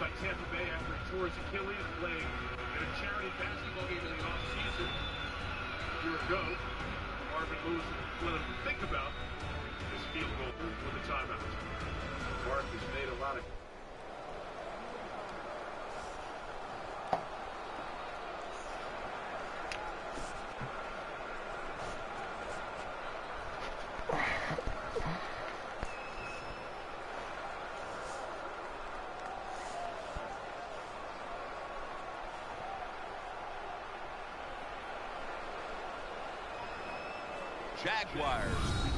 by Tampa Bay after he tore his Achilles playing in a charity basketball game in the offseason a year ago. Marvin Lewis let him think about his field goal with a timeout. Mark has made a lot of Jaguars,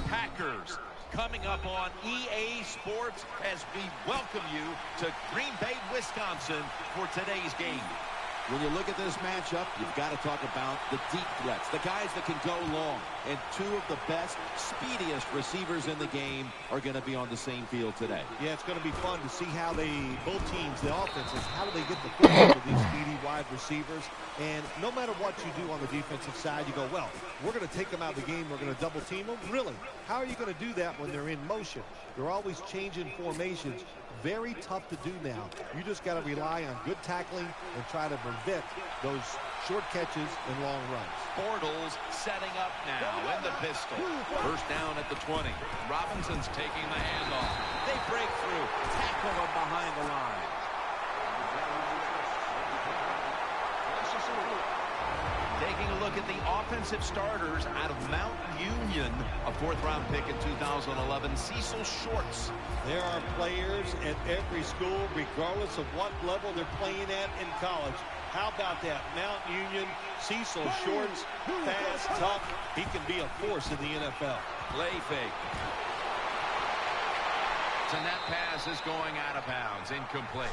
Packers, coming up on EA Sports as we welcome you to Green Bay, Wisconsin for today's game. When you look at this matchup, you've got to talk about the deep threats, the guys that can go long. And two of the best, speediest receivers in the game are going to be on the same field today. Yeah, it's going to be fun to see how both teams, the offenses, how do they get the football to these speedy wide receivers. And no matter what you do on the defensive side, you go, well, we're going to take them out of the game. We're going to double team them. Really? How are you going to do that when they're in motion? They're always changing formations. Very tough to do now. You just got to rely on good tackling and try to prevent those short catches and long runs. Bortles setting up now in the pistol. First down at the 20. Robinson's taking the handoff. They break through. Tackle him behind the line. Taking a look at the offensive starters out of Mount Union, a fourth-round pick in 2011, Cecil Shorts. There are players at every school, regardless of what level they're playing at in college. How about that? Mount Union, Cecil Shorts, fast, tough. He can be a force in the NFL. Play fake. And that pass is going out of bounds, incomplete.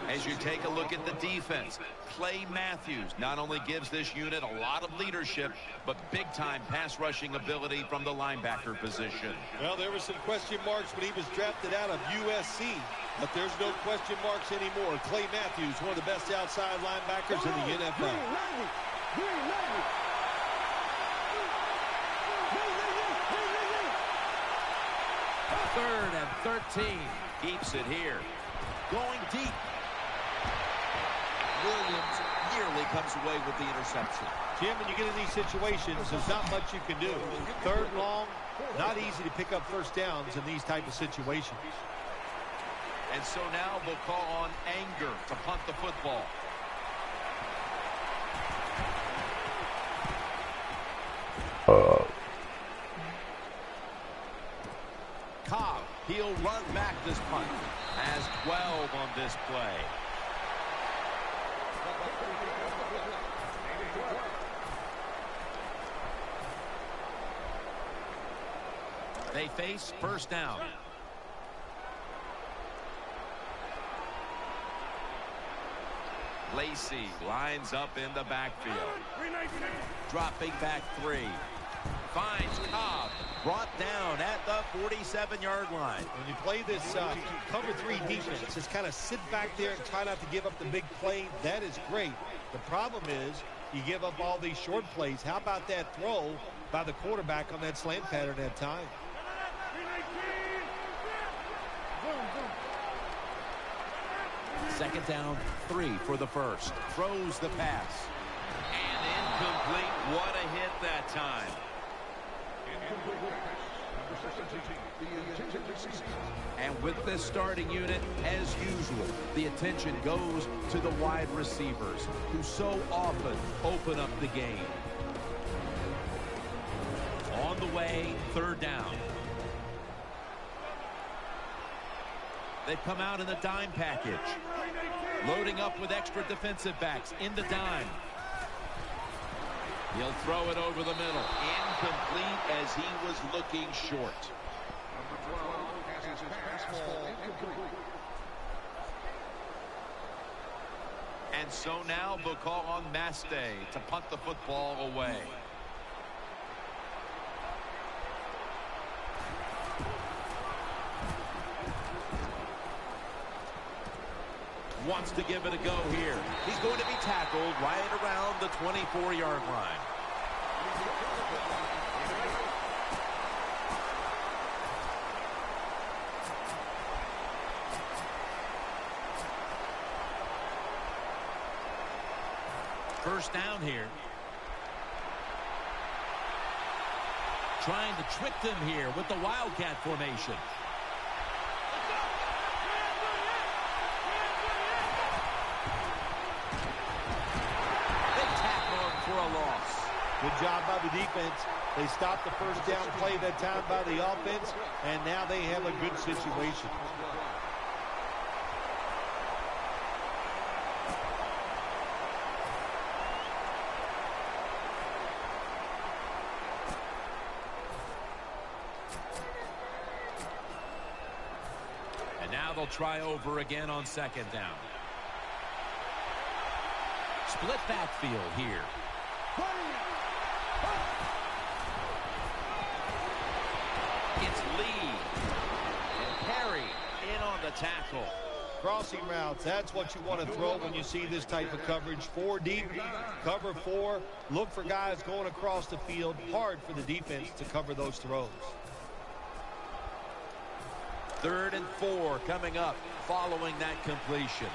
As you take a look at the defense, Clay Matthews not only gives this unit a lot of leadership, but big-time pass rushing ability from the linebacker position. Well, there were some question marks when he was drafted out of USC, but there's no question marks anymore. Clay Matthews, one of the best outside linebackers in the NFL. Third and 13. Keeps it here. Going deep. Williams nearly comes away with the interception. Jim, when you get in these situations, there's not much you can do. Third and long, not easy to pick up first downs in these type of situations. And so now they'll call on Anger to punt the football. Cobb, he'll run back this punt. Has 12 on this play. They face first down. Lacey lines up in the backfield. Dropping back 3. Finds Cobb. Brought down at the 47-yard line. When you play this cover 3 defense, just kind of sit back there and try not to give up the big play. That is great. The problem is you give up all these short plays. How about that throw by the quarterback on that slant pattern at time? Second down, 3 for the first. Throws the pass. And incomplete. What a hit that time. And with this starting unit, as usual, the attention goes to the wide receivers who so often open up the game. On the way, third down. They've come out in the dime package. Loading up with extra defensive backs in the dime. He'll throw it over the middle. Incomplete as he was looking short. And so now they'll call on Maste to punt the football away. Wants to give it a go here. He's going to be tackled right around the 24-yard line. first down here. Trying to trick them here with the Wildcat formation. They tack on for a loss. Good job by the defense. They stopped the first down play that time by the offense, and now they have a good situation. And now they'll try over again on second down. Split backfield here. It's Lee. And Perry in on the tackle. Crossing routes, that's what you want to throw when you see this type of coverage. 4 deep, cover 4. Look for guys going across the field. Hard for the defense to cover those throws. 3rd and 4 coming up following that completion.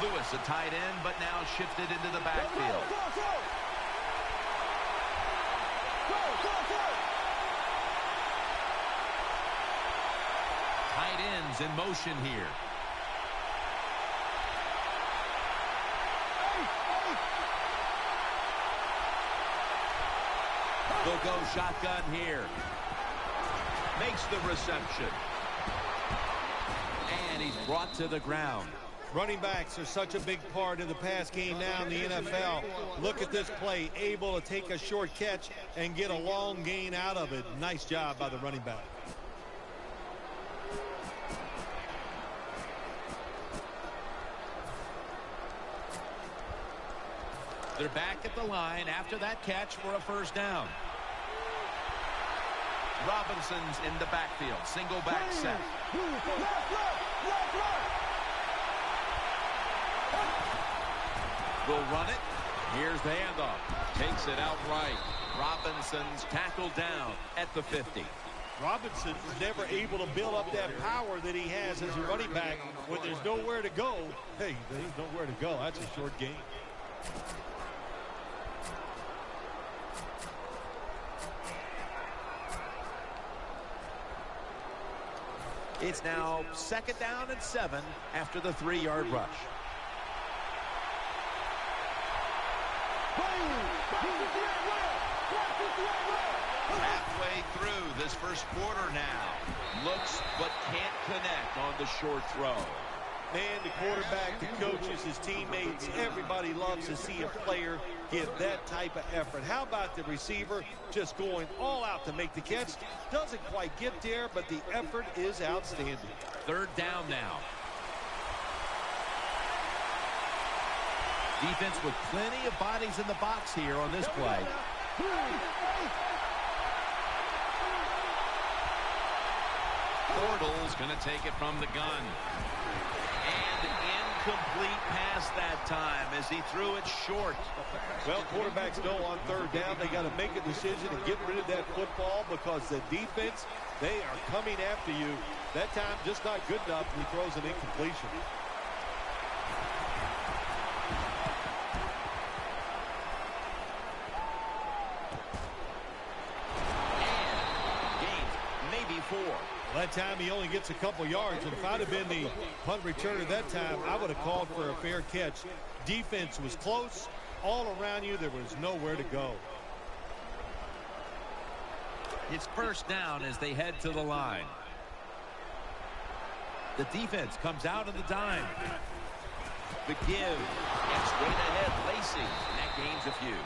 Lewis, a tight end, but now shifted into the backfield. Tight ends in motion here. They'll go shotgun here. Makes the reception. And he's brought to the ground. Running backs are such a big part of the pass game now in the NFL. Look at this play, able to take a short catch and get a long gain out of it. Nice job by the running back. They're back at the line after that catch for a first down. Robinson's in the backfield. Single back set. Will run it. Here's the handoff. Takes it outright. Robinson's tackled down at the 50. Robinson is never able to build up that power that he has as a running back when there's nowhere to go. Hey, there's nowhere to go. That's a short gain. It's now 2nd down and 7 after the 3-yard rush. Halfway through this first quarter now. Looks but can't connect on the short throw. Man, the quarterback, the coaches, his teammates, everybody loves to see a player give that type of effort. How about the receiver just going all out to make the catch? Doesn't quite get there, but the effort is outstanding. 3rd down now. Defense with plenty of bodies in the box here on this play. Bortles going to take it from the gun. And incomplete pass that time as he threw it short. Well, quarterbacks know on 3rd down they got to make a decision and get rid of that football because the defense, they are coming after you. That time just not good enough, and he throws an incompletion. That time he only gets a couple yards, and if I'd have been the punt returner that time, I would have called for a fair catch. Defense was close. All around you, there was nowhere to go. It's 1st down as they head to the line. The defense comes out of the dime. The give. And straight ahead, Lacey. And that gains a few.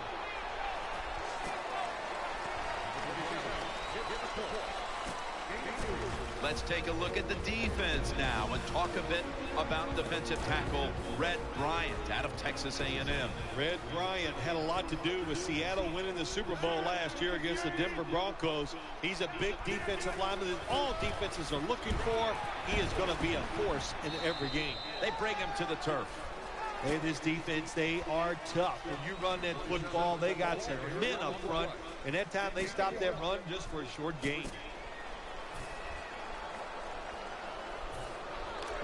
Let's take a look at the defense now and talk a bit about defensive tackle Red Bryant out of Texas A&M. Red Bryant had a lot to do with Seattle winning the Super Bowl last year against the Denver Broncos. He's a big defensive lineman that all defenses are looking for. He is going to be a force in every game. They bring him to the turf. Hey, this defense, they are tough. When you run that football, they got some men up front, and that time they stopped that run just for a short gain.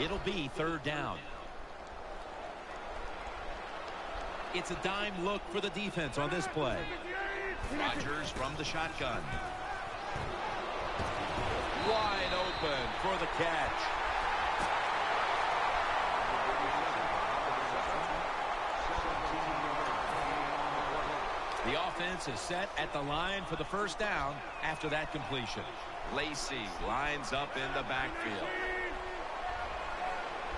It'll be 3rd down. It's a dime look for the defense on this play. Rodgers from the shotgun. Wide open for the catch. The offense is set at the line for the first down after that completion. Lacey lines up in the backfield.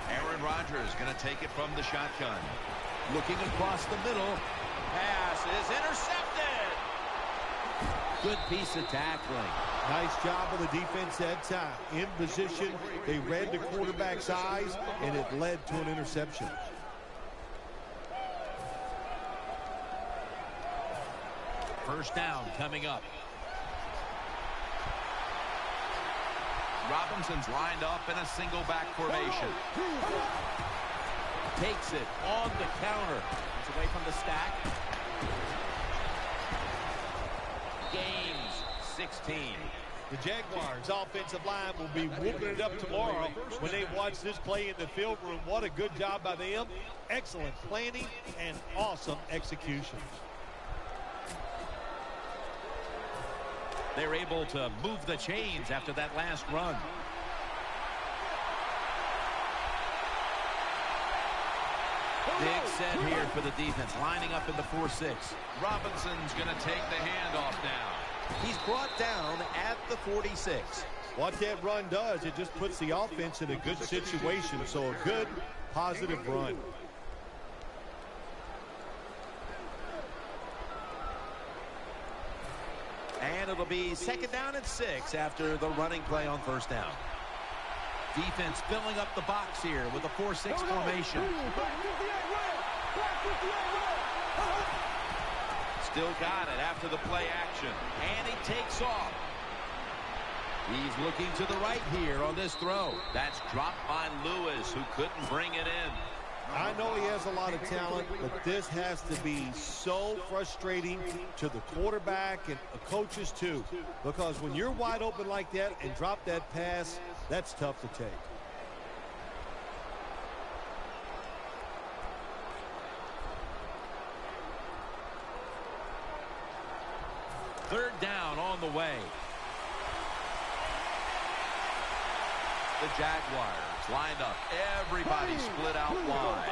Aaron Rodgers going to take it from the shotgun. Looking across the middle. Pass is intercepted. Good piece of tackling. Nice job of the defense that time. In position, they read the quarterback's eyes, and it led to an interception. First down coming up. Robinson's lined up in a single back formation. Takes it on the counter. It's away from the stack. Gains 16. The Jaguars' offensive line will be whooping it up tomorrow when they watch this play in the field room. What a good job by them. Excellent planning and awesome execution. They're able to move the chains after that last run. Big set here for the defense, lining up in the 4-6. Robinson's going to take the handoff now. He's brought down at the 46. What that run does, it just puts the offense in a good situation. So a good, positive run. And it'll be second down and 6 after the running play on first down. Defense filling up the box here with a 4-6 formation. Still got it after the play action. And he takes off. He's looking to the right here on this throw. That's dropped by Lewis, who couldn't bring it in. I know he has a lot of talent, but this has to be so frustrating to the quarterback and the coaches too. Because when you're wide open like that and drop that pass, that's tough to take. Third down on the way. The Jaguars lined up. Everybody split out wide.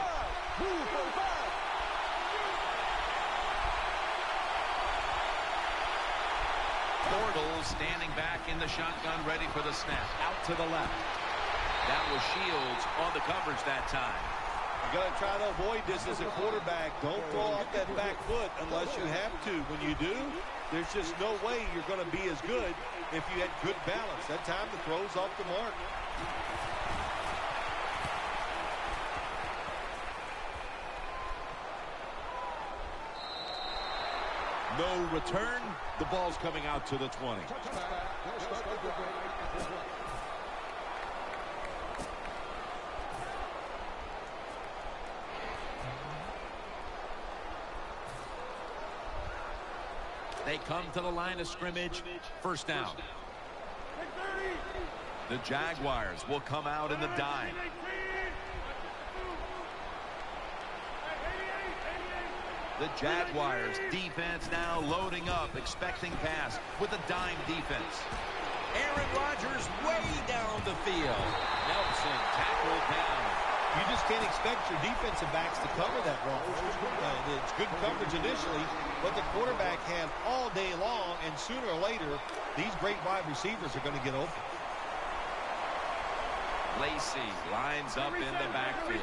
Bortles standing back in the shotgun, ready for the snap. Out to the left. That was Shields on the coverage that time. You got to try to avoid this as a quarterback. Don't throw off that back foot unless you have to. When you do, there's just no way you're going to be as good if you had good balance. That time the throw's off the mark. No return. The ball's coming out to the 20. They come to the line of scrimmage. First down. The Jaguars will come out in the dime. The Jaguars defense now loading up, expecting pass with a dime defense. Aaron Rodgers way down the field. Nelson tackled down. You just can't expect your defensive backs to cover that wrong. It's good coverage initially, but the quarterback had all day long, and sooner or later, these great wide receivers are going to get open. Lacey lines up in the backfield.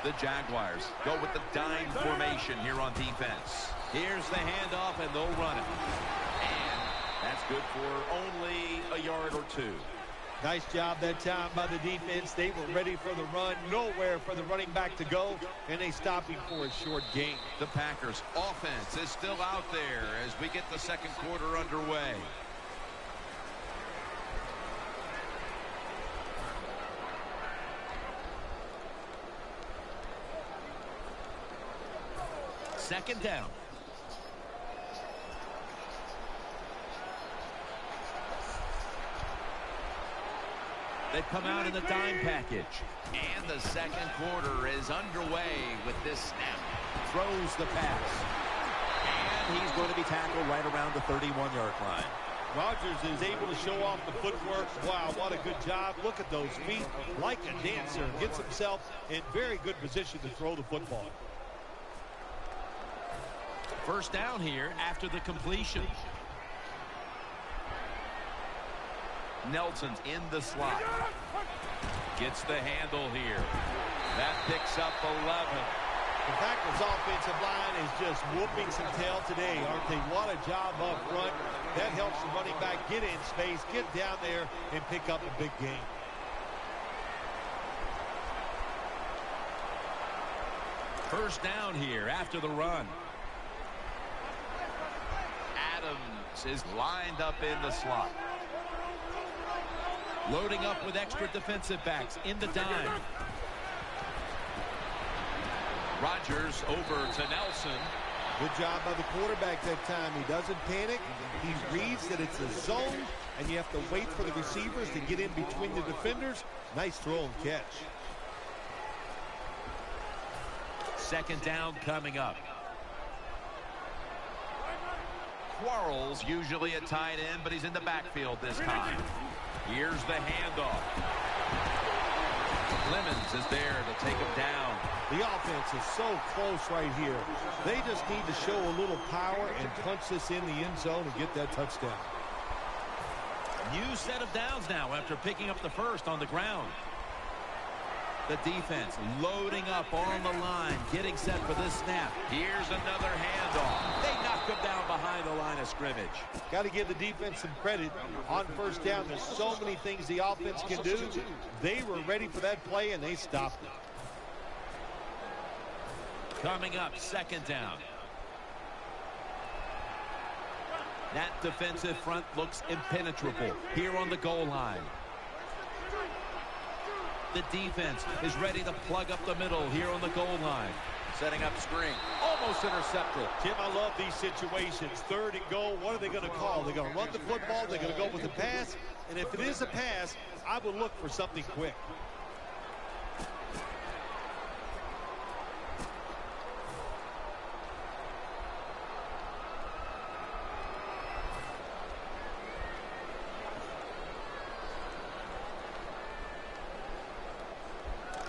The Jaguars go with the dime formation here on defense. Here's the handoff, and they'll run it. And that's good for only a yard or two. Nice job that time by the defense. They were ready for the run. Nowhere for the running back to go, and they stopped him for a short gain. The Packers offense is still out there as we get the second quarter underway. Second down. They've come out in the dime package. And the second quarter is underway with this snap. Throws the pass. And he's going to be tackled right around the 31-yard line. Rodgers is able to show off the footwork. Wow, what a good job. Look at those feet. Like a dancer. Gets himself in very good position to throw the football. First down here after the completion. Nelson's in the slot. Gets the handle here. That picks up 11. The Packers offensive line is just whooping some tail today, aren't they? What a job up front. That helps the running back get in space, get down there, and pick up a big game. First down here after the run. Adams is lined up in the slot. Loading up with extra defensive backs in the dime. Rodgers over to Nelson. Good job by the quarterback that time. He doesn't panic. He reads that it's a zone, and you have to wait for the receivers to get in between the defenders. Nice throw and catch. Second down coming up. Quarles usually a tight end, but he's in the backfield this time. Here's the handoff. Clemens is there to take him down. The offense is so close right here. They just need to show a little power and punch this in the end zone and get that touchdown. New set of downs now after picking up the first on the ground. The defense loading up on the line, getting set for this snap. Here's another handoff. They knocked him down behind the line of scrimmage. Got to give the defense some credit on first down. There's so many things the offense can do. They were ready for that play, and they stopped it. Coming up, second down. That defensive front looks impenetrable here on the goal line. The defense is ready to plug up the middle here on the goal line. Setting up screen. Almost intercepted. Tim, I love these situations. Third and goal, what are they going to call? They're going to run the football. They're going to go with the pass. And if it is a pass, I would look for something quick.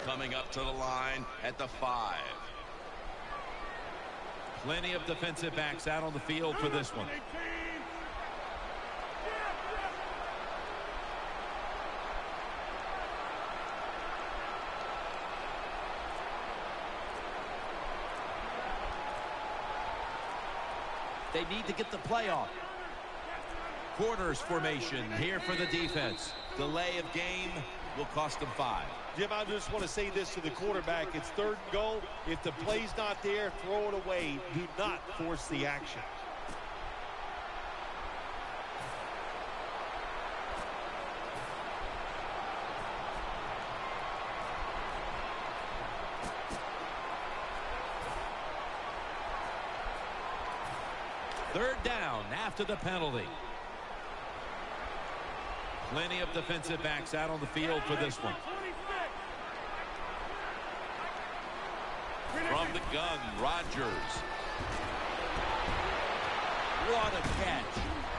Coming up to the line at the 5. Plenty of defensive backs out on the field for this one. They need to get the play off. Quarters formation here for the defense. Delay of game will cost them 5. Jim, I just want to say this to the quarterback. It's third and goal. If the play's not there, throw it away. Do not force the action. Third down after the penalty. Plenty of defensive backs out on the field for this one. From the gun, Rodgers. What a catch.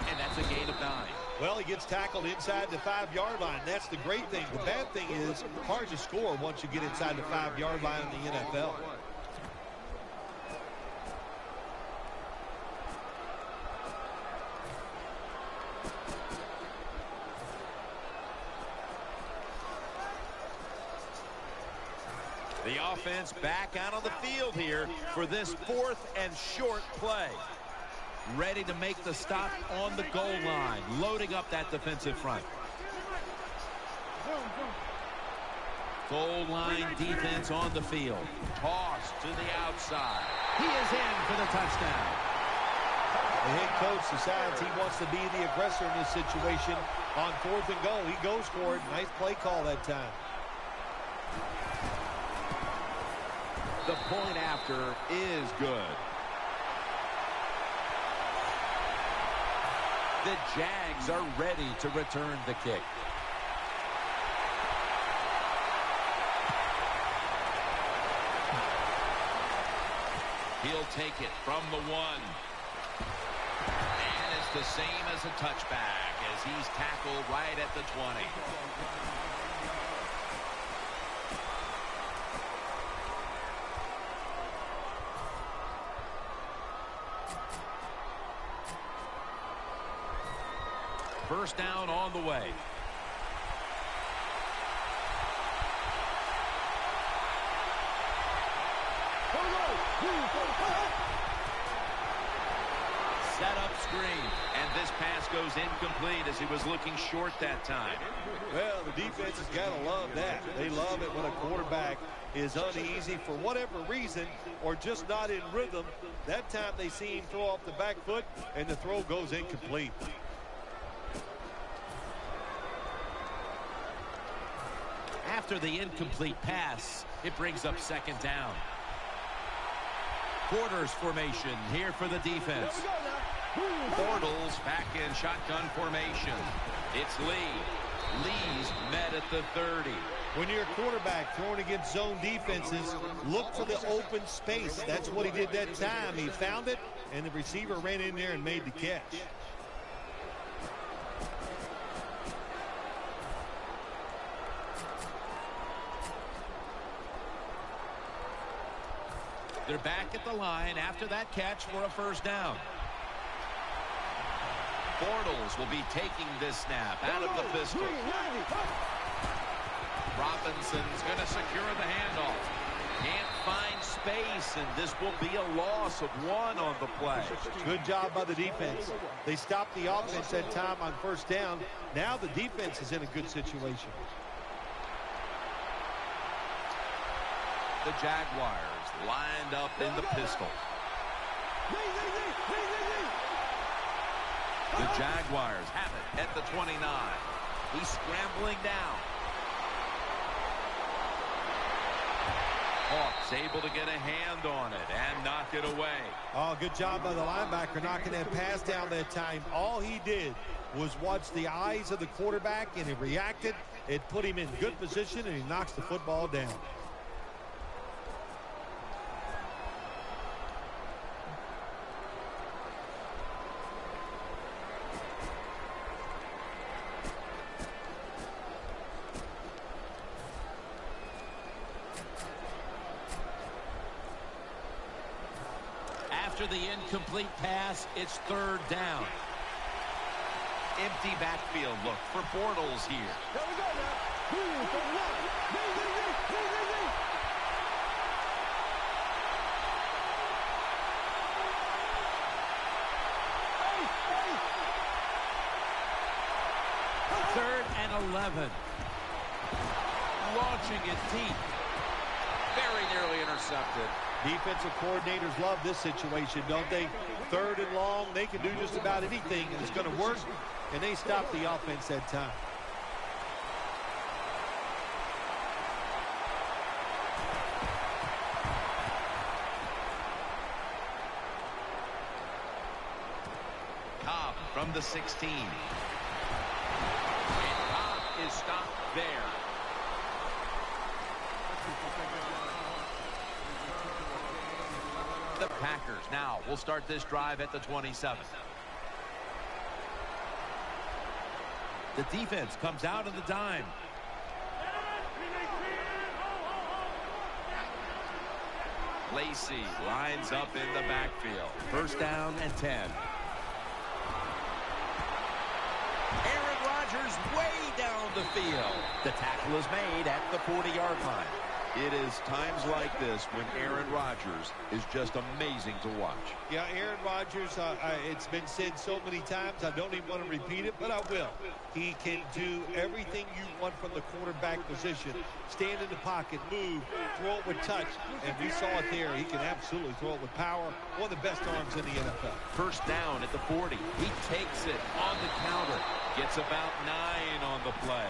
And that's a gain of 9. Well, he gets tackled inside the 5-yard line. That's the great thing. The bad thing is hard to score once you get inside the 5-yard line in the NFL. The offense back out on the field here for this 4th and short play. Ready to make the stop on the goal line, loading up that defensive front. Goal line defense on the field. Toss to the outside. He is in for the touchdown. The head coach decides he wants to be the aggressor in this situation. On 4th and goal, he goes for it. Nice play call that time. The point after is good. The Jags are ready to return the kick. He'll take it from the 1. And it's the same as a touchback as he's tackled right at the 20. First down on the way. Set up screen, and this pass goes incomplete as he was looking short that time. Well, the defense has got to love that. They love it when a quarterback is uneasy for whatever reason or just not in rhythm. That time they see him throw off the back foot, and the throw goes incomplete. After the incomplete pass, it brings up second down. Quarters formation here for the defense. Bortles back in shotgun formation. It's Lee. Lee's met at the 30. When you're a quarterback throwing against zone defenses, look for the open space. That's what he did that time. He found it, and the receiver ran in there and made the catch. They're back at the line after that catch for a first down. Bortles will be taking this snap out of the pistol. Robinson's going to secure the handoff. Can't find space, and this will be a loss of 1 on the play. Good job by the defense. They stopped the offense that time on first down. Now the defense is in a good situation. The Jaguars lined up in the pistol. The Jaguars have it at the 29. He's scrambling down. Hawks able to get a hand on it and knock it away. Oh, good job by the linebacker knocking that pass down that time. All he did was watch the eyes of the quarterback, and he reacted. It put him in good position, and he knocks the football down. After the incomplete pass, it's third down. Empty backfield look for Bortles here. There we go now. Third and 11. Launching it deep. Very nearly intercepted. Defensive coordinators love this situation, don't they? Third and long, they can do just about anything, and it's going to work, and they stop the offense that time. Cobb from the 16. And Cobb is stopped there. The Packers now will start this drive at the 27. The defense comes out of the dime. Lacey lines up in the backfield. First down and 10. Aaron Rodgers way down the field. The tackle is made at the 40-yard line. It is times like this when Aaron Rodgers is just amazing to watch. Yeah, Aaron Rodgers, it's been said so many times, I don't even want to repeat it, but I will. He can do everything you want from the quarterback position. Stand in the pocket, move, throw it with touch, and we saw it there. He can absolutely throw it with power. One of the best arms in the NFL. First down at the 40. He takes it on the counter. Gets about 9 on the play.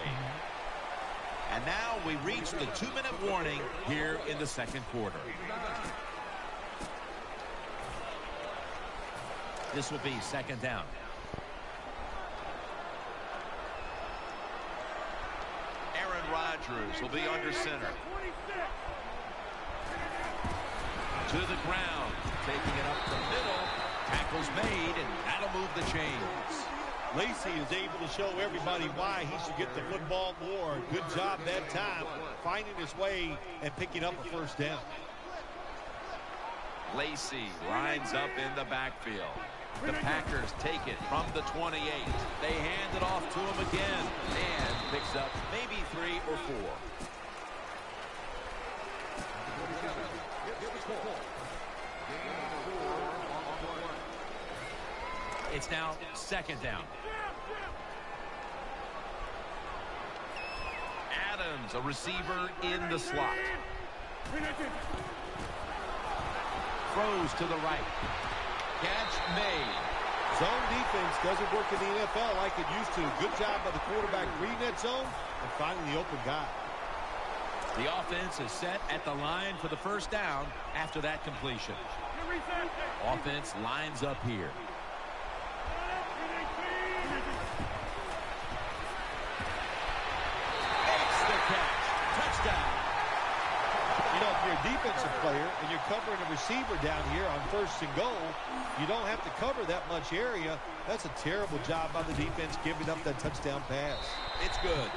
And now we reach the 2-minute warning here in the second quarter. This will be second down. Aaron Rodgers will be under center. to the ground. Taking it up the middle. Tackle's made, and that'll move the chains. Lacey is able to show everybody why he should get the football more. Good job that time, finding his way and picking up a first down. Lacey lines up in the backfield. The Packers take it from the 28. They hand it off to him again and picks up maybe 3 or 4. It's now second down. Adams, a receiver in the slot. Throws to the right. Catch made. Zone defense doesn't work in the NFL like it used to. Good job by the quarterback reading that zone and finding the open guy. The offense is set at the line for the first down after that completion. Offense lines up here. Makes the catch. Touchdown. You know, if you're a defensive player and you're covering a receiver down here on 1st and goal, you don't have to cover that much area. That's a terrible job by the defense giving up that touchdown pass. It's good.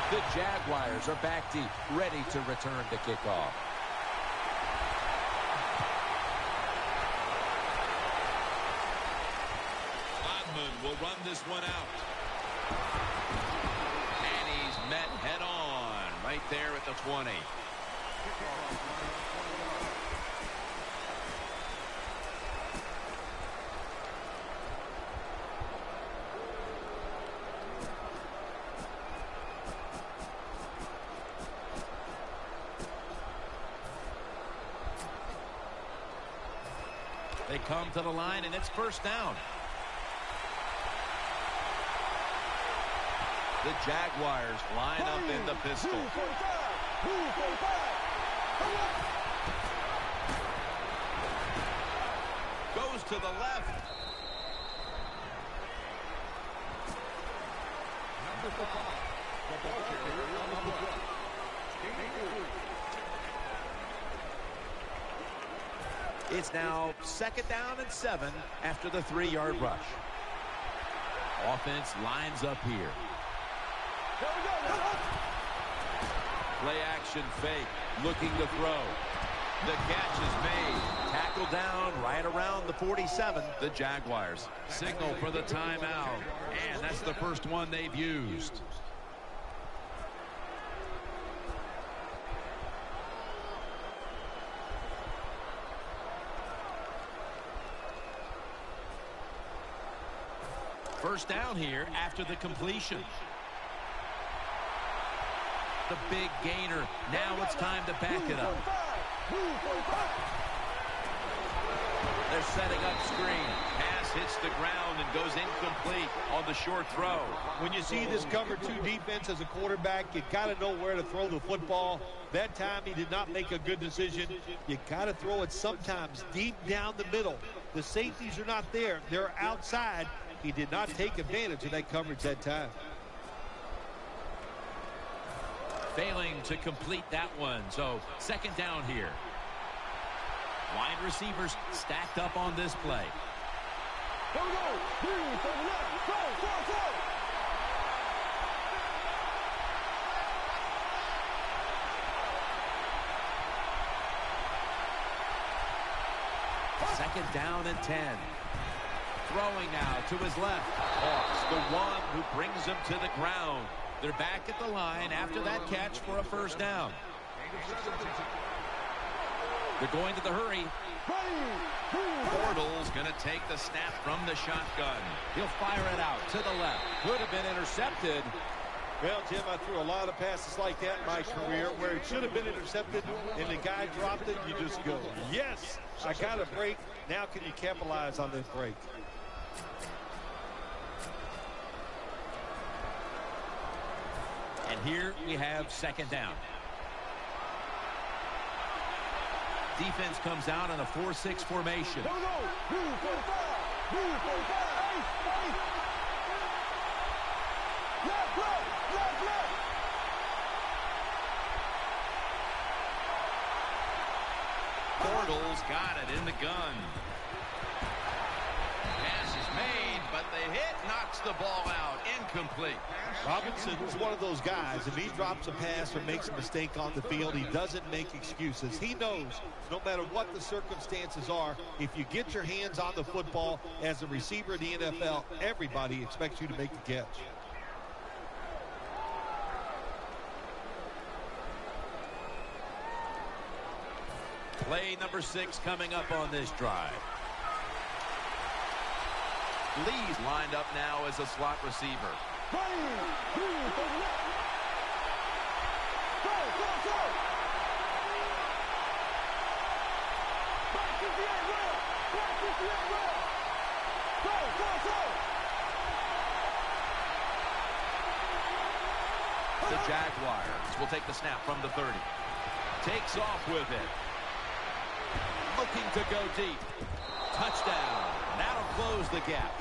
The Jaguars are back deep, ready to return the kickoff. Odman will run this one out. And he's met head on right there at the 20. They come to the line, and it's first down. The Jaguars line up in the pistol. Goes to the left. It's now second down and 7 after the 3-yard rush. Offense lines up here. Play action fake. Looking to throw. The catch is made. Tackle down right around the 47. The Jaguars signal for the timeout. And that's the first one they've used. First down here after the completion. The big gainer. Now it's time to back it up. They're setting up screen. Pass hits the ground and goes incomplete on the short throw. When you see this cover 2 defense as a quarterback, you got to know where to throw the football. That time he did not make a good decision. You got to throw it sometimes deep down the middle. The safeties are not there. They're outside. He did not take advantage of that coverage that time. Failing to complete that one. So second down here. Wide receivers stacked up on this play. Here we go. Second down and 10. Throwing now to his left. Hawks, the one who brings him to the ground. They're back at the line after that catch for a first down. They're going to the hurry. Bortles going to take the snap from the shotgun. He'll fire it out to the left. Could have been intercepted. Well, Jim, I threw a lot of passes like that in my career where it should have been intercepted and the guy dropped it. You just go, yes, I got a break. Now can you capitalize on this break? And here we have second down. Defense comes out in a 4-6 formation. circles, got it in the gun. Pass is made, but the hit knocks the ball out. Incomplete. Robinson is one of those guys. If he drops a pass or makes a mistake on the field, he doesn't make excuses. He knows no matter what the circumstances are, if you get your hands on the football as a receiver in the NFL, everybody expects you to make the catch. Play number 6 coming up on this drive. Lee's lined up now as a slot receiver. The Jaguars will take the snap from the 30. Takes off with it. Looking to go deep. Touchdown. That'll close the gap.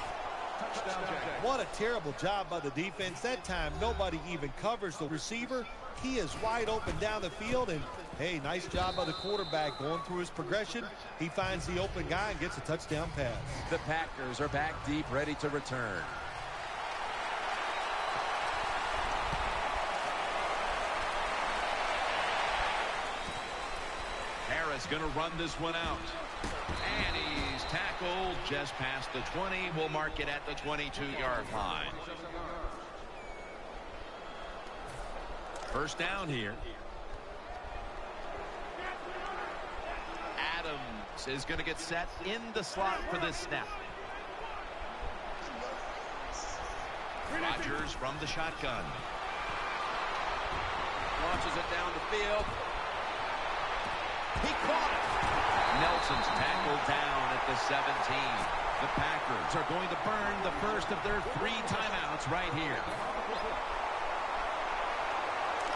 What a terrible job by the defense. That time, nobody even covers the receiver. He is wide open down the field, and, hey, nice job by the quarterback going through his progression. He finds the open guy and gets a touchdown pass. The Packers are back deep, ready to return. Harris going to run this one out. And he's tackled just past the 20. We'll mark it at the 22-yard line. First down here. Adams is going to get set in the slot for this snap. Rodgers from the shotgun. Launches it down the field. He caught it. Nelson's tackled down at the 17. The Packers are going to burn the first of their 3 timeouts right here.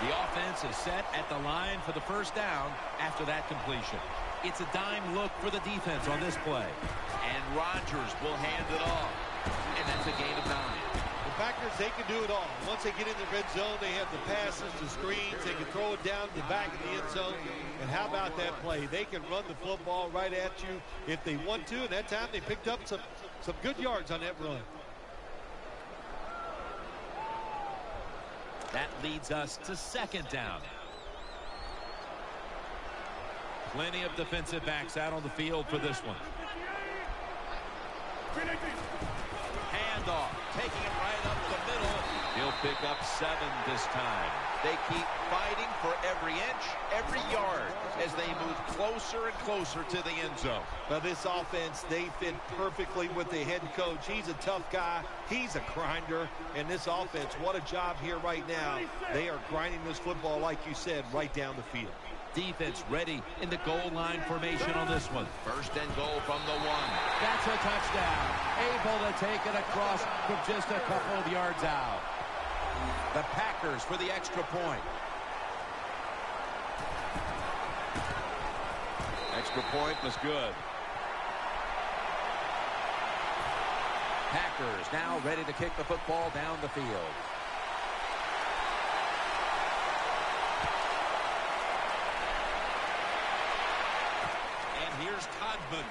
The offense is set at the line for the first down after that completion. It's a dime look for the defense on this play. And Rodgers will hand it off. And that's a gain of 9. The Packers, they can do it all. Once they get in the red zone, they have the passes, the screens. They can throw it down to the back of the end zone. And how about that play? They can run the football right at you if they want to. And that time they picked up some good yards on that run. That leads us to second down. Plenty of defensive backs out on the field for this one. Handoff, taking it right up the middle. He'll pick up 7 this time. They keep fighting for every inch, every yard as they move closer and closer to the end zone. Now this offense, they fit perfectly with the head coach. He's a tough guy. He's a grinder. And this offense, what a job here right now. They are grinding this football, like you said, right down the field. Defense ready in the goal line formation on this one. First and goal from the 1. That's a touchdown. Able to take it across from just a couple of yards out. The Packers for the extra point. Extra point was good. Packers now ready to kick the football down the field. Here's Todman.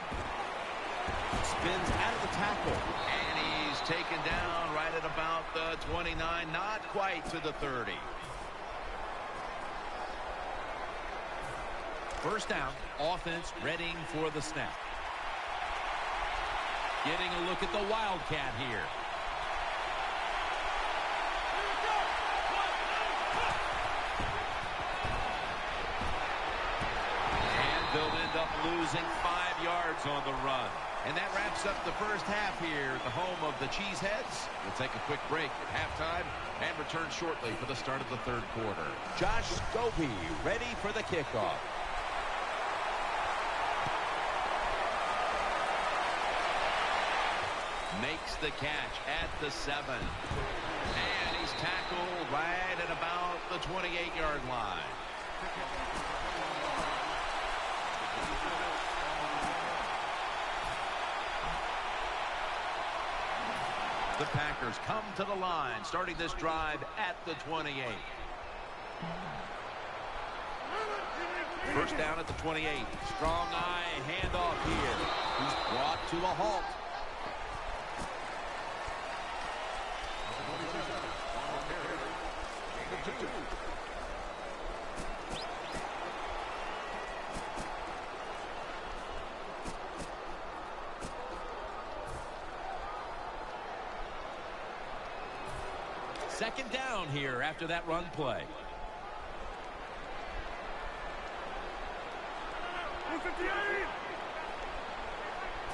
Spins out of the tackle. And he's taken down right at about the 29. Not quite to the 30. First down. Offense readying for the snap. Getting a look at the Wildcat here. They'll end up losing 5 yards on the run. And that wraps up the first half here at the home of the Cheeseheads. We'll take a quick break at halftime and return shortly for the start of the third quarter. Josh Scobie ready for the kickoff. Makes the catch at the 7. And he's tackled right at about the 28-yard line. The Packers come to the line, starting this drive at the 28. First down at the 28. Strong eye handoff here. He's brought to a halt. Second down here after that run play.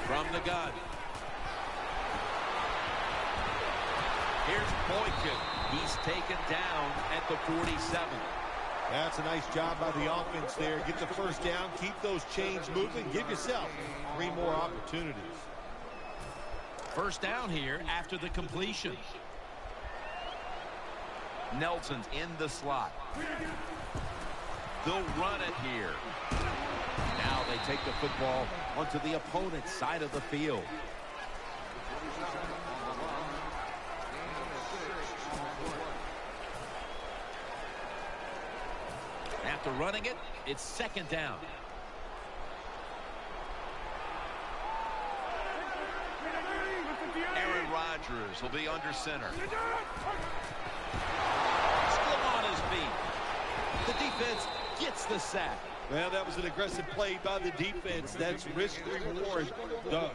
From the gun. Here's Boykin. He's taken down at the 47. That's a nice job by the offense there. Get the first down, keep those chains moving, give yourself 3 more opportunities. First down here after the completion. Nelson's in the slot. They'll run it here. Now they take the football onto the opponent's side of the field. After running it, it's second down. Aaron Rodgers will be under center. Still on his feet. The defense gets the sack. Well, that was an aggressive play by the defense. That's risk-reward.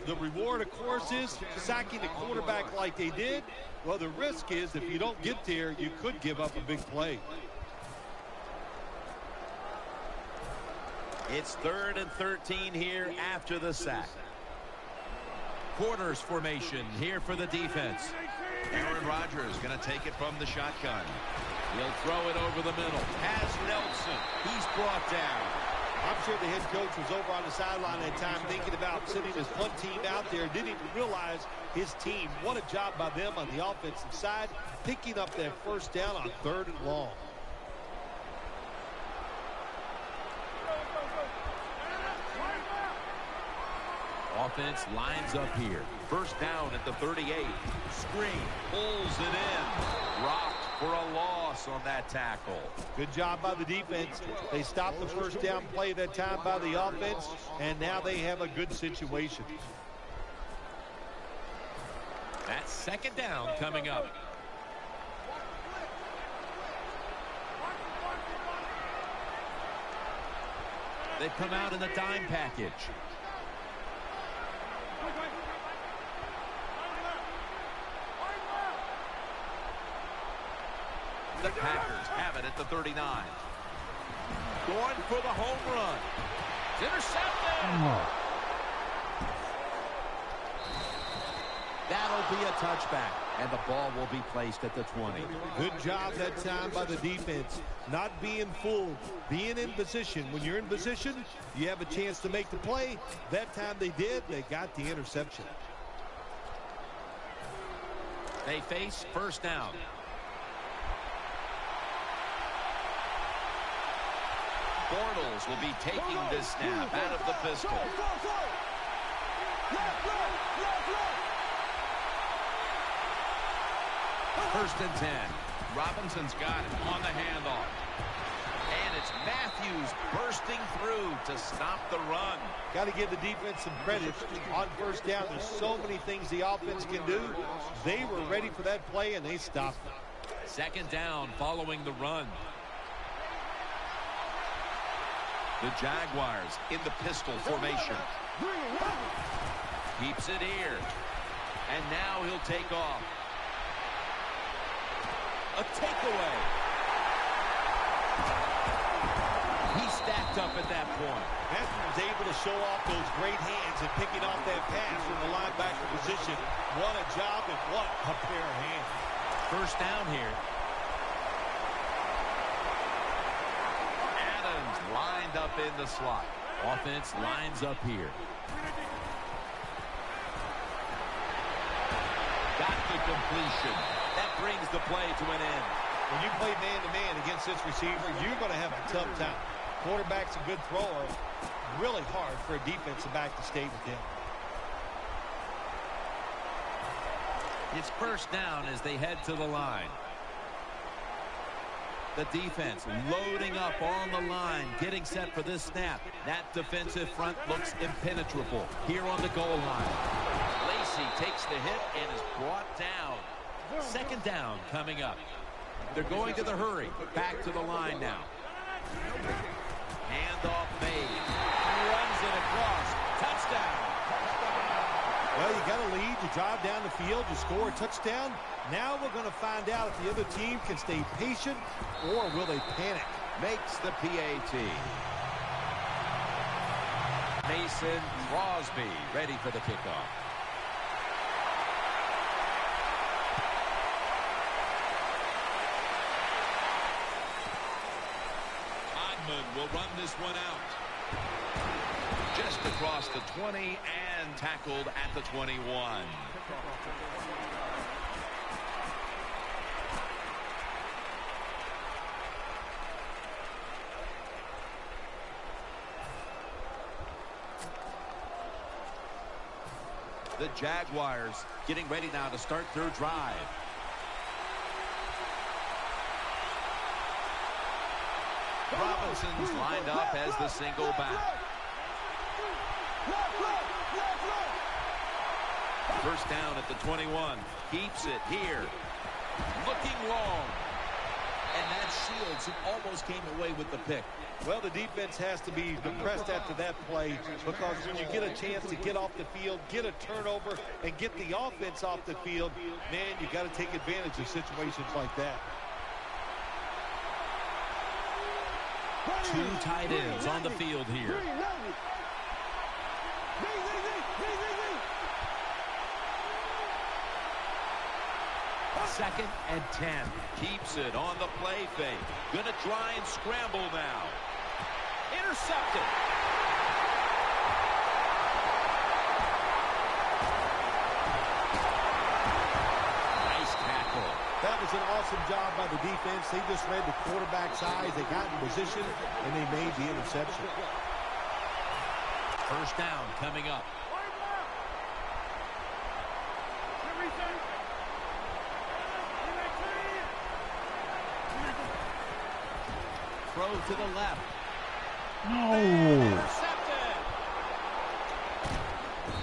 The reward, of course, is sacking the quarterback like they did. Well, the risk is if you don't get there, you could give up a big play. It's 3rd and 13 here after the sack. Quarters formation here for the defense. Aaron Rodgers going to take it from the shotgun. He'll throw it over the middle. Has Nelson. He's brought down. I'm sure the head coach was over on the sideline at that time thinking about sending his punt team out there. Didn't even realize his team. What a job by them on the offensive side, picking up that first down on 3rd and long. Offense lines up here. First down at the 38. Screen. Pulls it in. Rocked for a loss on that tackle. Good job by the defense. They stopped the first down play that time by the offense, and now they have a good situation. That's second down coming up. They've come out in the dime package. The Packers have it at the 39. Going for the home run. It's intercepted. That'll be a touchback, and the ball will be placed at the 20. Good job that time by the defense. Not being fooled, being in position. When you're in position, you have a chance to make the play. That time they did. They got the interception. They face first down. Bortles will be taking this snap out of the pistol. First and 10. Robinson's got it on the handoff. And it's Matthews bursting through to stop the run. Got to give the defense some credit. On first down, there's so many things the offense can do. They were ready for that play, and they stopped it. Second down following the run. The Jaguars in the pistol formation. Keeps it here. And now he'll take off. A takeaway. He stacked up at that point. Matthews was able to show off those great hands and picking off that pass from the linebacker position. What a job and what a pair of hands. First down here. Adams lined up in the slot. Offense lines up here. Got the completion. That brings the play to an end. When you play man-to-man against this receiver, you're going to have a tough time. Quarterback's a good thrower. Really hard for a defensive back to stay with him. It's first down as they head to the line. The defense loading up on the line, getting set for this snap. That defensive front looks impenetrable here on the goal line. Lacey takes the hit and is brought down. Second down coming up. They're going to the hurry. Back to the line now. Handoff made. Runs it across. Touchdown. Well, you got a lead. You drive down the field. You score a touchdown. Now we're going to find out if the other team can stay patient or will they panic. Makes the PAT. Mason Crosby ready for the kickoff. Oddman will run this one out. Just across the 20 and tackled at the 21. The Jaguars getting ready now to start their drive. Robinson's lined up as the single back. First down at the 21. Keeps it here. Looking long. And that shields him, almost came away with the pick. Well, the defense has to be depressed after that play because when you get a chance to get off the field, get a turnover, and get the offense off the field, man, you got to take advantage of situations like that. Two tight ends on the field here. Second and 10. Keeps it on the play fake. Gonna try and scramble now. Intercepted. Nice tackle. That was an awesome job by the defense. They just read the quarterback's eyes. They got in position, and they made the interception. First down coming up. Throw to the left. No. Intercepted.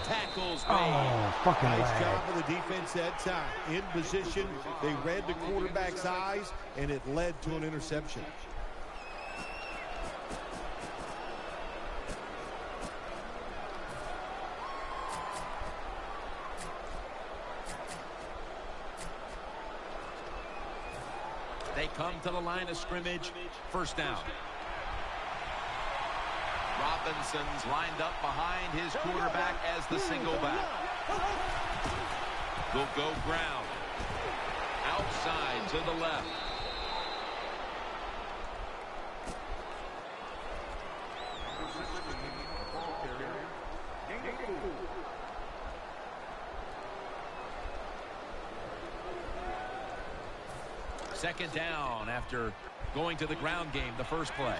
Tackles made. Oh, fucking Nice lag. job of the defense that time. In position, they read the quarterback's eyes, and it led to an interception. They come to the line of scrimmage. First down. Robinson's lined up behind his quarterback as the single back. Will go ground. Outside to the left. Second down after going to the ground game the first play.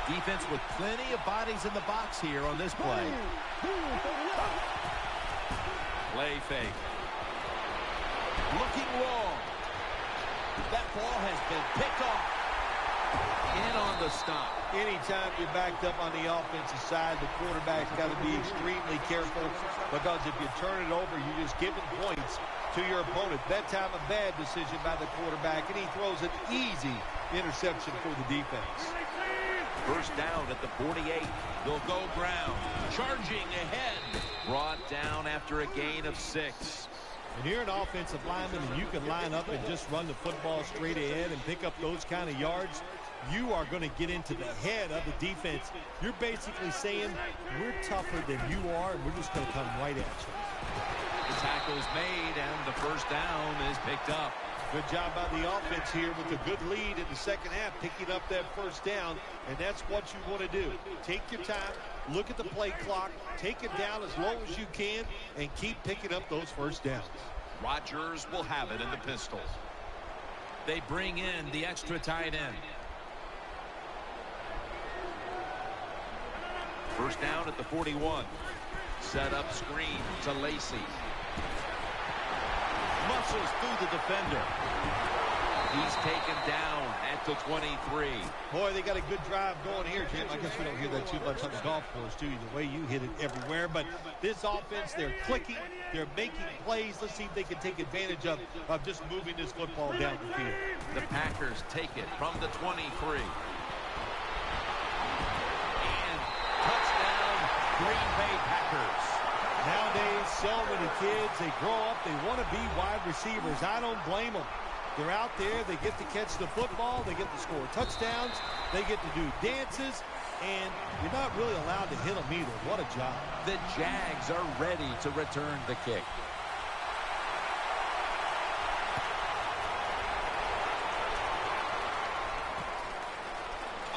Defense with plenty of bodies in the box here on this play. Play fake. Looking long. That ball has been picked off. In on the stop. Anytime you're backed up on the offensive side, the quarterback's got to be extremely careful because if you turn it over, you're just giving points to your opponent. That time a bad decision by the quarterback, and he throws an easy interception for the defense. First down at the 48. They'll go ground. Charging ahead. Brought down after a gain of 6. And you're an offensive lineman, and you can line up and just run the football straight ahead and pick up those kind of yards. You are going to get into the head of the defense. You're basically saying, we're tougher than you are, and we're just going to come right at you. The tackle's made, and the first down is picked up. Good job by the offense here with a good lead in the second half, picking up that first down, and that's what you want to do. Take your time, look at the play clock, take it down as low as you can, and keep picking up those first downs. Rodgers will have it in the pistol. They bring in the extra tight end. First down at the 41. Set up screen to Lacey. Muscles through the defender. He's taken down at the 23. Boy, they got a good drive going here, Jim. I guess we don't hear that too much on the golf course, too. The way you hit it everywhere. But this offense, they're clicking. They're making plays. Let's see if they can take advantage of just moving this football down the field. The Packers take it from the 23. And touchdown, Green Bay Packers. Nowadays, so many kids, they grow up, they want to be wide receivers. I don't blame them. They're out there, they get to catch the football, they get to score touchdowns, they get to do dances, and you're not really allowed to hit them either. What a job. The Jags are ready to return the kick.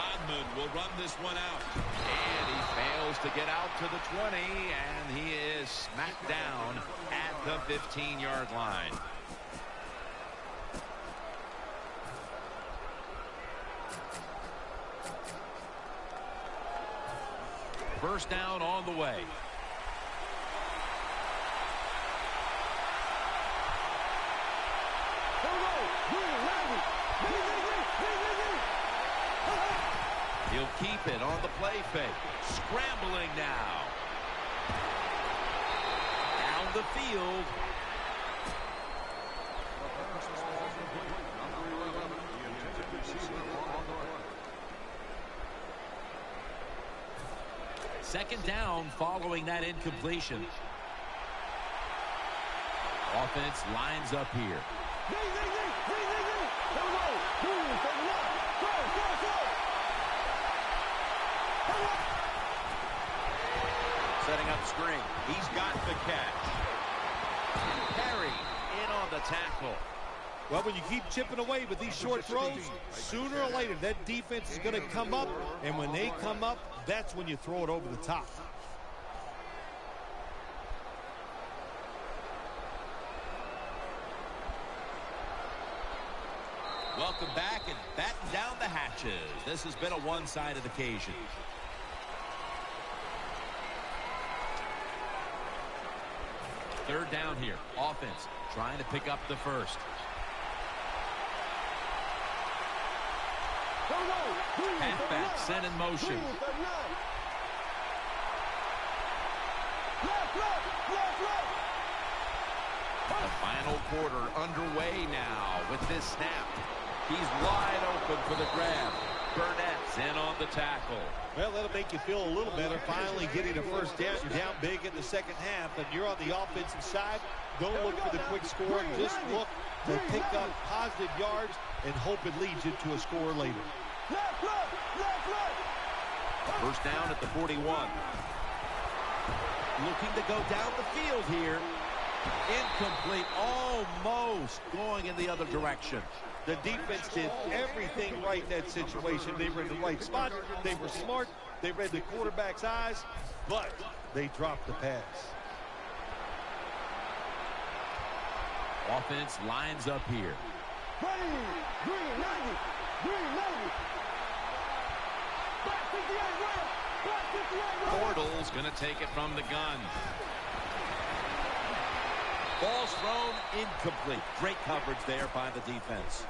Odman will run this one out. And he fails to get out to the 20, and he is smacked down at the 15-yard line. First down on the way. He'll keep it on the play fake. Scrambling now. Down the field. Second down following that incompletion. Offense lines up here. Setting up screen. He's got the catch. Perry in on the tackle. Well, when you keep chipping away with these short throws, sooner or later that defense is going to come up, and when they come up, that's when you throw it over the top. Welcome back and batten down the hatches. This has been a one-sided occasion. Third down here. Offense trying to pick up the first. Halfback sent in motion. The final quarter underway now with this snap. He's wide open for the grab. Burnett's in on the tackle. Well, that'll make you feel a little better. Finally getting a first down. You're down big in the second half, and you're on the offensive side. Don't look for the quick score. Just look to pick up positive yards and hope it leads you to a score later. First down at the 41. Looking to go down the field here. Incomplete, almost going in the other direction. The defense did everything right in that situation. They were in the right spot. They were smart. They read the quarterback's eyes, but they dropped the pass. Offense lines up here. Bortles going to take it from the gun. Ball's thrown incomplete. Great coverage there by the defense.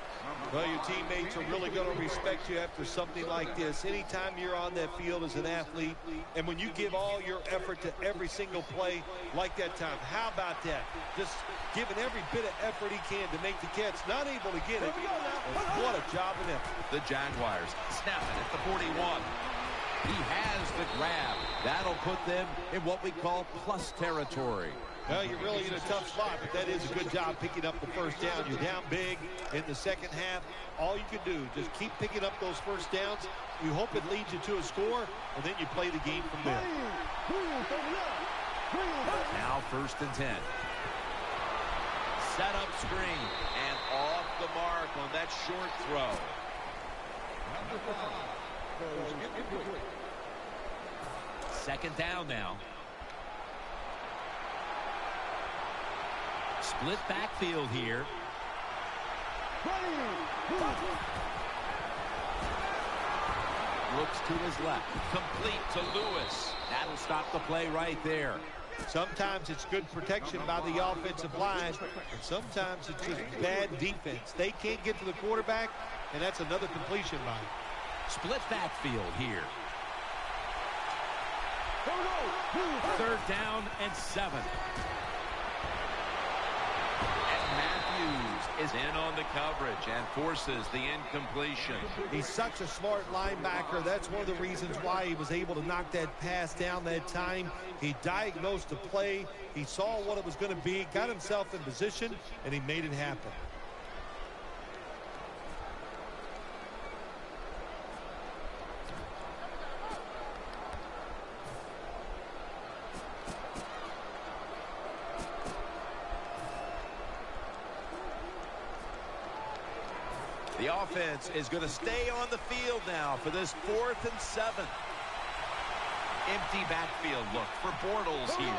Well, your teammates are really going to respect you after something like this. Anytime you're on that field as an athlete, and when you give all your effort to every single play like that time, how about that? Just giving every bit of effort he can to make the catch. Not able to get it. What a job and effort. The Jaguars snap it at the 41. He has the grab. That'll put them in what we call plus territory. Well, you're really in a tough spot, but that is a good job picking up the first down. You're down big in the second half. All you can do, just keep picking up those first downs. You hope it leads you to a score, and then you play the game from there. Now 1st and 10. Set up screen, and off the mark on that short throw. Second down now. Split backfield here. Looks to his left. Complete to Lewis. That'll stop the play right there. Sometimes it's good protection by the offensive line, and sometimes it's just bad defense. They can't get to the quarterback, and that's another completion by him. Split backfield here. 3rd down and 7. And Matthews is in on the coverage and forces the incompletion. He's such a smart linebacker. That's one of the reasons why he was able to knock that pass down that time. He diagnosed the play. He saw what it was going to be, got himself in position, and he made it happen. The offense is going to stay on the field now for this 4th and 7. Empty backfield look for Bortles here.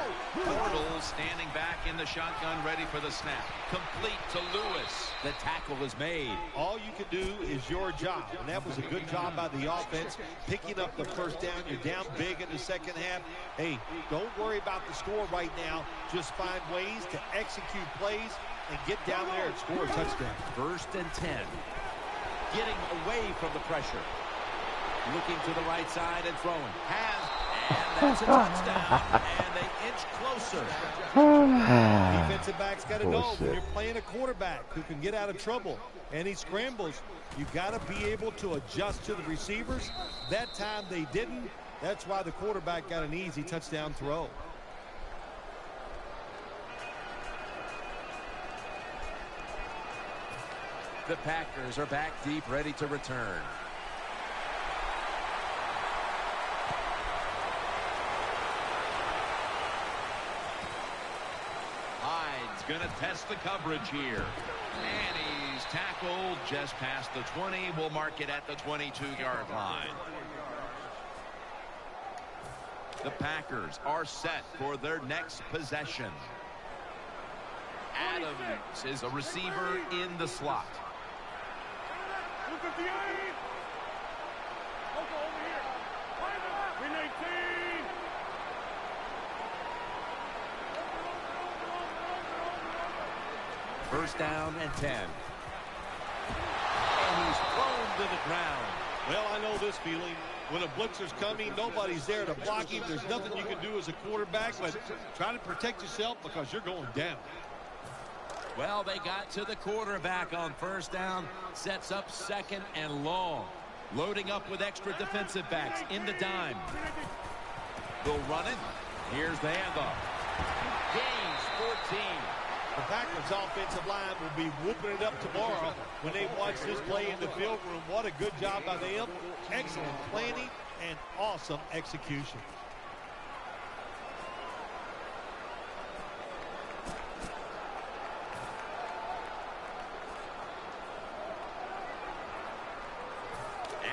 Bortles standing back in the shotgun, ready for the snap. Complete to Lewis. The tackle is made. All you can do is your job, and that was a good job by the offense, picking up the 1st down. You're down big in the 2nd half. Hey, don't worry about the score right now. Just find ways to execute plays and get down there and score a touchdown. 1st and 10. Getting away from the pressure. Looking to the right side and throwing. And that's a touchdown. And they inch closer. Defensive backs got to know when you're playing a quarterback who can get out of trouble and he scrambles, you got to be able to adjust to the receivers. That time they didn't. That's why the quarterback got an easy touchdown throw. The Packers are back deep, ready to return. Hyde's going to test the coverage here. And he's tackled just past the 20. We'll mark it at the 22-yard line. The Packers are set for their next possession. Adams is a receiver in the slot. First down and 10. And he's thrown to the ground. Well, I know this feeling. When a blitzer's coming, nobody's there to block him. There's nothing you can do as a quarterback, but try to protect yourself because you're going down. Well, they got to the quarterback on 1st down. Sets up 2nd and long. Loading up with extra defensive backs in the dime. They'll run it. Here's the handoff. Gains 14. The Packers' offensive line will be whooping it up tomorrow when they watch this play in the field room. What a good job by them. Excellent planning and awesome execution.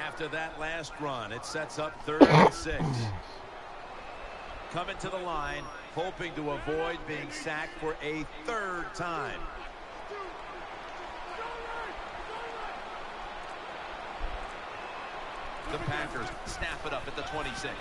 After that last run, it sets up 3rd and 6. Coming to the line, hoping to avoid being sacked for a 3rd time. The Packers snap it up at the 26.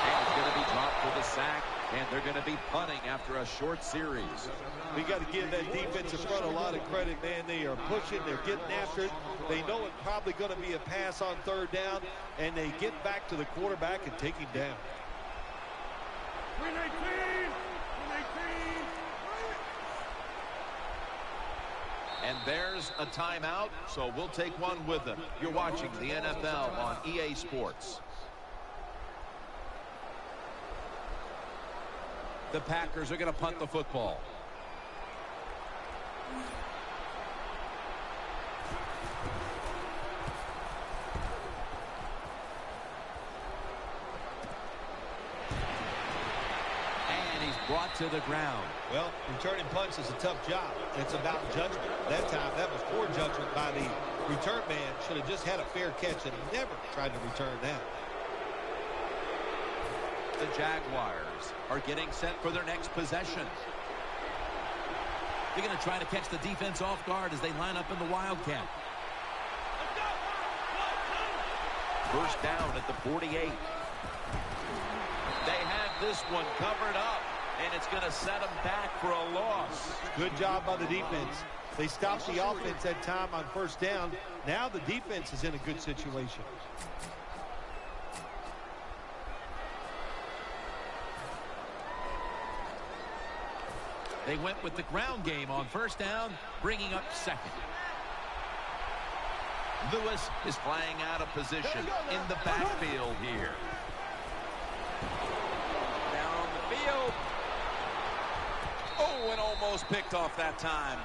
And it's going to be dropped for the sack, and they're going to be punting after a short series. We got to give that defensive front a lot of credit, man. They are pushing. They're getting after it. They know it's probably going to be a pass on 3rd down, and they get back to the quarterback and take him down. And there's a timeout, so we'll take one with them. You're watching the NFL on EA Sports. The Packers are going to punt the football. And he's brought to the ground. Well, returning punts is a tough job. It's about judgment. That time, that was poor judgment by the return man. Should have just had a fair catch and never tried to return that. The Jaguars are getting set for their next possession. They're going to try to catch the defense off guard as they line up in the Wildcat. First down at the 48. They have this one covered up, and it's going to set them back for a loss. Good job by the defense. They stopped the offense that time on first down. Now the defense is in a good situation. They went with the ground game on first down, bringing up second. Lewis is flying out of position in the backfield here. Down on the field. Oh, and almost picked off that time.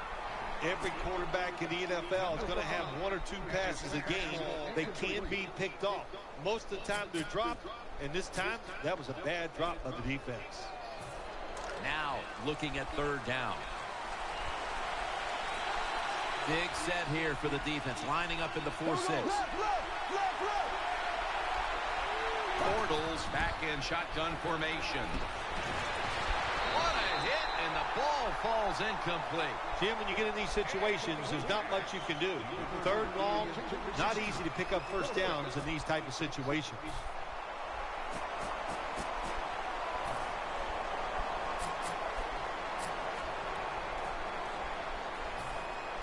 Every quarterback in the NFL is going to have one or two passes a game that can be picked off. Most of the time they're dropped, and this time that was a bad drop by the defense. Now looking at third down. Big set here for the defense, lining up in the 4-6. Bortles back in shotgun formation. What a hit, and the ball falls incomplete. Jim, when you get in these situations, there's not much you can do. Third and long, not easy to pick up first downs in these type of situations.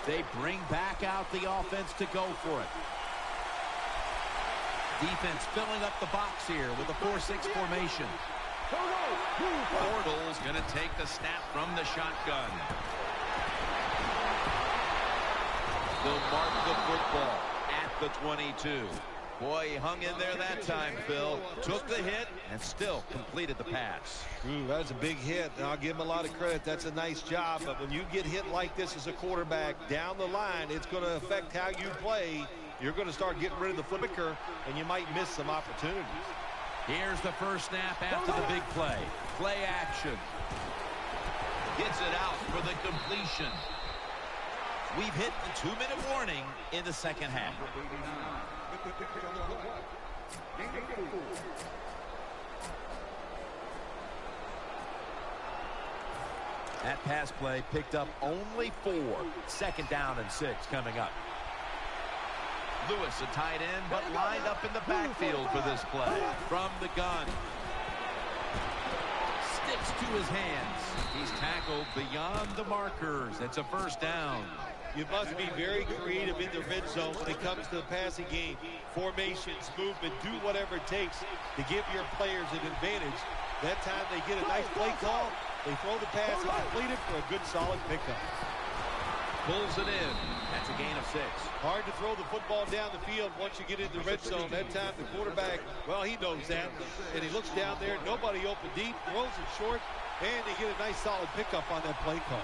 They bring back out the offense to go for it. Defense filling up the box here with a 4-6 formation. Bortles going to take the snap from the shotgun. They'll mark the football at the 22. Boy, he hung in there that time, Phil. Took the hit and still completed the pass. Ooh, that's a big hit, and I'll give him a lot of credit. That's a nice job, but when you get hit like this as a quarterback down the line, it's going to affect how you play. You're going to start getting rid of the foot quicker, and you might miss some opportunities. Here's the first snap after the big play. Play action. Gets it out for the completion. We've hit the 2-minute warning in the second half. That pass play picked up only 4. Second down and 6 coming up. Lewis, a tight end, but lined up in the backfield for this play. From the gun. Sticks to his hands. He's tackled beyond the markers. It's a first down. You must be very creative in the red zone when it comes to the passing game. Formations, movement, do whatever it takes to give your players an advantage. That time they get a nice play call. They throw the pass and complete it for a good, solid pickup. Pulls it in. That's a gain of 6. Hard to throw the football down the field once you get into the red zone. That time the quarterback, well, he knows that. And he looks down there, nobody open deep, throws it short, and they get a nice, solid pickup on that play call.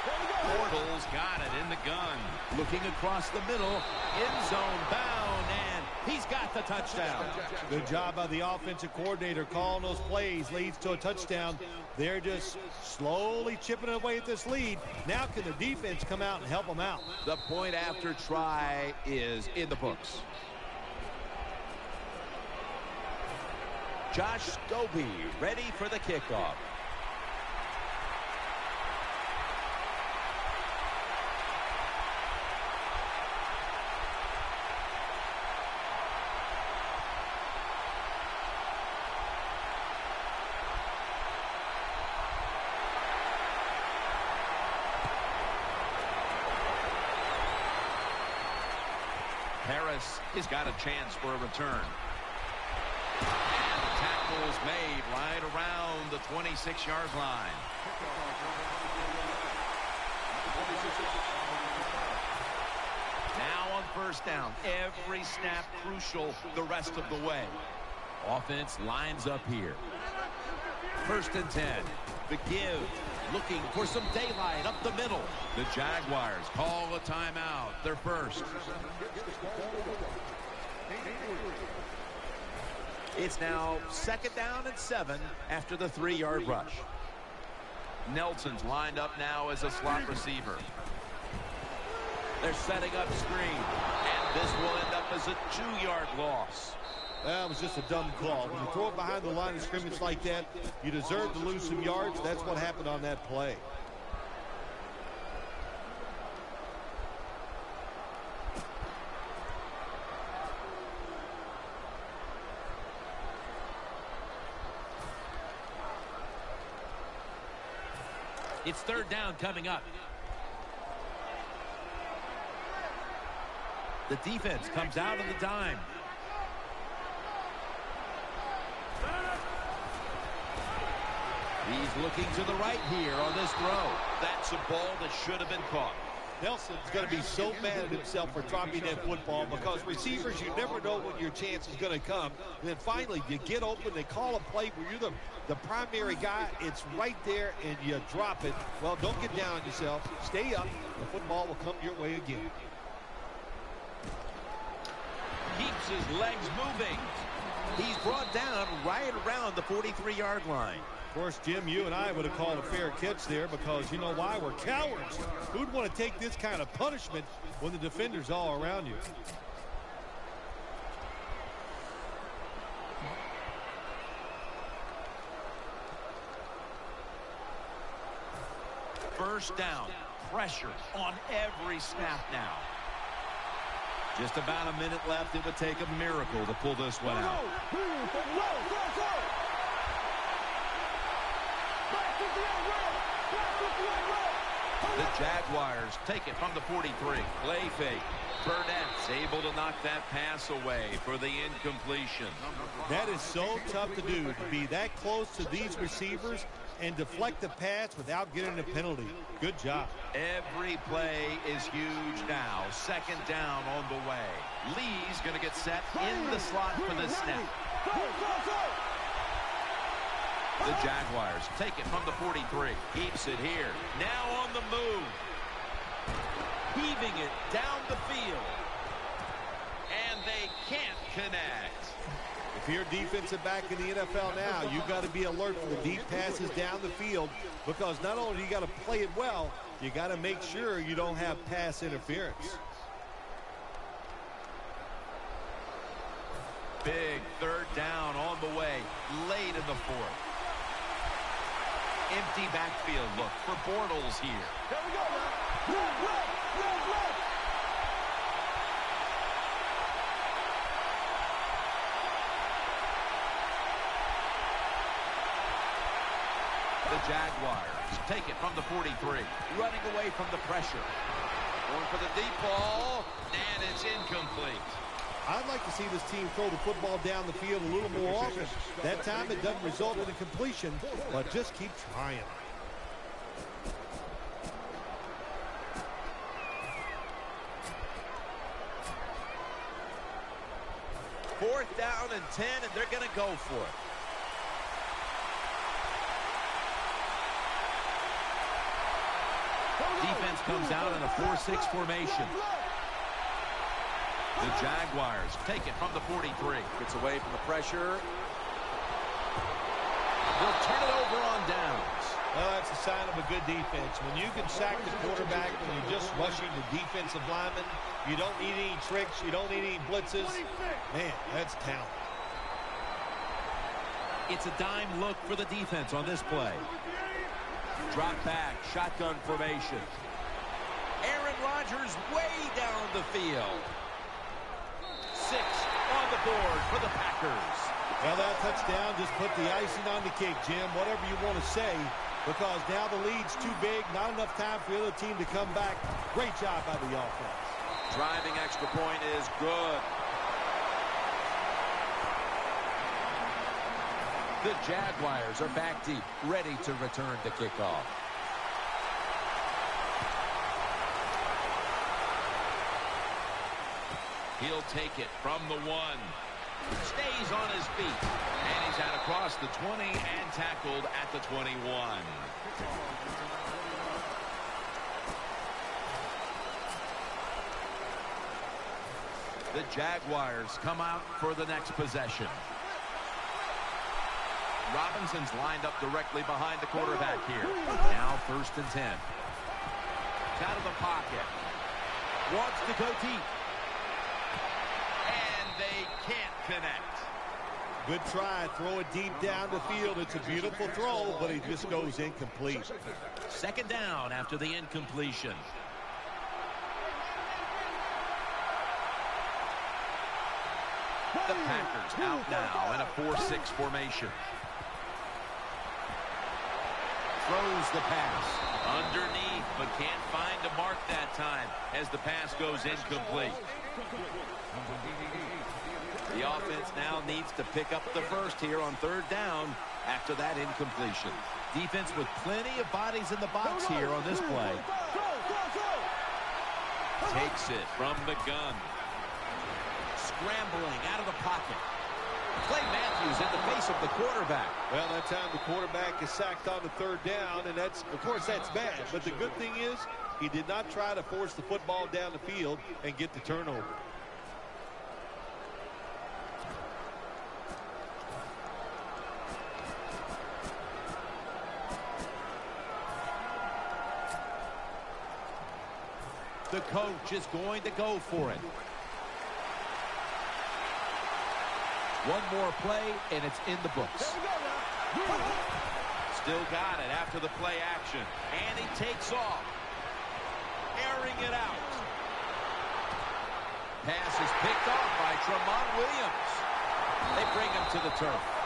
Bortles got it in the gun. Looking across the middle, end zone bound, and he's got the touchdown. Good job by the offensive coordinator calling those plays. Leads to a touchdown. They're just slowly chipping away at this lead. Now can the defense come out and help them out? The point after try is in the books. Josh Scobie ready for the kickoff. Harris has got a chance for a return. And the tackle is made right around the 26-yard line. Now on first down, every snap crucial the rest of the way. Offense lines up here. 1st and 10. The give, looking for some daylight up the middle. The Jaguars call a timeout. They're first. It's now 2nd down and 7 after the 3-yard rush. Nelson's lined up now as a slot receiver. They're setting up screen. And this will end up as a 2-yard loss. That was just a dumb call. When you throw it behind the line of scrimmage like that, you deserve to lose some yards. That's what happened on that play. It's third down coming up. The defense comes out on the dime. He's looking to the right here on this throw. That's a ball that should have been caught. Nelson's going to be so mad at himself for dropping that football because receivers, you never know when your chance is going to come. And then finally, you get open, they call a play where you're the primary guy. It's right there, and you drop it. Well, don't get down on yourself. Stay up. The football will come your way again. Keeps his legs moving. He's brought down right around the 43-yard line. Of course, Jim, you and I would have called a fair catch there because you know why? We're cowards. Who'd want to take this kind of punishment when the defender's all around you? First down. Pressure on every snap now. Just about a minute left. It would take a miracle to pull this one out. The Jaguars take it from the 43. Play fake. Burnett's able to knock that pass away for the incompletion. That is so tough to do, to be that close to these receivers and deflect the pass without getting a penalty. Good job. Every play is huge now. Second down on the way. Lee's going to get set in the slot for this snap. The Jaguars take it from the 43. Keeps it here. Now on the move. Heaving it down the field. And they can't connect. If you're a defensive back in the NFL now, you've got to be alert for the deep passes down the field because not only do you got to play it well, you got to make sure you don't have pass interference. Big third down on the way late in the fourth. Empty backfield look for Bortles here. There we go, man. Run. The Jaguars take it from the 43. Running away from the pressure. Going for the deep ball, and it's incomplete. I'd like to see this team throw the football down the field a little more often. That time it doesn't result in a completion, but just keep trying. Fourth down and 10, and they're going to go for it. Defense comes out in a 4-6 formation. The Jaguars take it from the 43. Gets away from the pressure. They'll turn it over on downs. Well, that's a sign of a good defense. When you can sack the quarterback when you're just rushing the defensive lineman, you don't need any tricks, you don't need any blitzes. Man, that's talent. It's a dime look for the defense on this play. Drop back, shotgun formation. Aaron Rodgers way down the field. 6 on the board for the Packers. Well, that touchdown just put the icing on the cake, Jim, whatever you want to say, because now the lead's too big, not enough time for the other team to come back. Great job by the offense. Driving extra point is good. The Jaguars are back deep, ready to return the kickoff. He'll take it from the 1. Stays on his feet. And he's out across the 20 and tackled at the 21. The Jaguars come out for the next possession. Robinson's lined up directly behind the quarterback here. Now 1st and 10. Out of the pocket. Wants to go deep. And they can't connect. Good try. Throw it deep down the field. It's a beautiful throw, but it just goes incomplete. Second down after the incompletion. The Packers out now in a 4-6 formation. Throws the pass. Underneath, but can't find a mark that time as the pass goes incomplete. The offense now needs to pick up the first here on third down after that incompletion. Defense with plenty of bodies in the box here on this play. Takes it from the gun. Scrambling out of the pocket. Clay Matthews in the face of the quarterback. Well, that time the quarterback is sacked on the third down, and that's, of course, that's bad. But the good thing is he did not try to force the football down the field and get the turnover. The coach is going to go for it. One more play, and it's in the books. Still got it after the play action. And he takes off. Airing it out. Pass is picked off by Tramon Williams. They bring him to the turf.